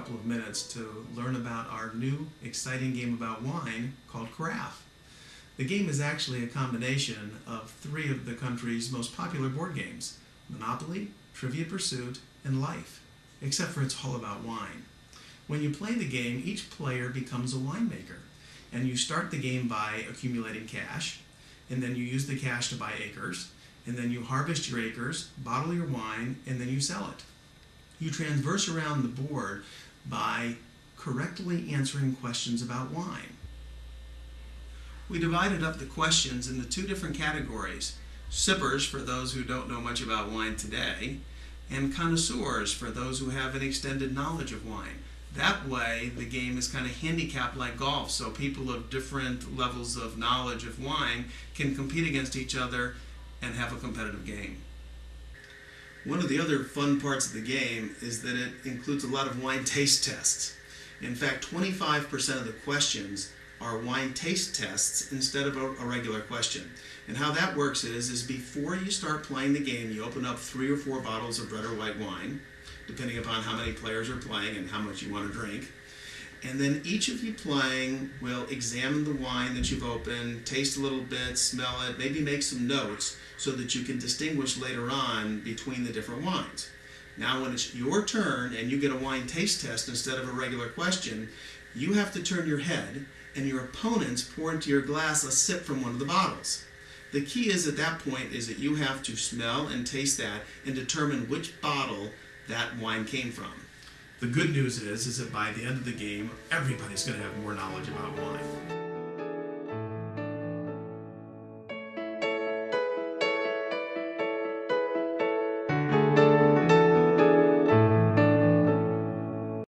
couple of minutes to learn about our new exciting game about wine called Karafe. The game is actually a combination of three of the country's most popular board games: Monopoly, Trivia Pursuit, and Life, except for it's all about wine. When you play the game, each player becomes a winemaker, and you start the game by accumulating cash, and then you use the cash to buy acres, and then you harvest your acres, bottle your wine, and then you sell it. You transverse around the board by correctly answering questions about wine. We divided up the questions into two different categories: sippers for those who don't know much about wine today, and connoisseurs for those who have an extended knowledge of wine. That way, the game is kind of handicapped like golf, so people of different levels of knowledge of wine can compete against each other and have a competitive game. One of the other fun parts of the game is that it includes a lot of wine taste tests. In fact, 25% of the questions are wine taste tests instead of a regular question. And how that works is before you start playing the game, you open up 3 or 4 bottles of red or white wine, depending upon how many players are playing and how much you want to drink. And then each of you playing will examine the wine that you've opened, taste a little bit, smell it, maybe make some notes so that you can distinguish later on between the different wines. Now when it's your turn and you get a wine taste test instead of a regular question, you have to turn your head and your opponents pour into your glass a sip from one of the bottles. The key is at that point is that you have to smell and taste that and determine which bottle that wine came from. The good news is that by the end of the game, everybody's going to have more knowledge about wine.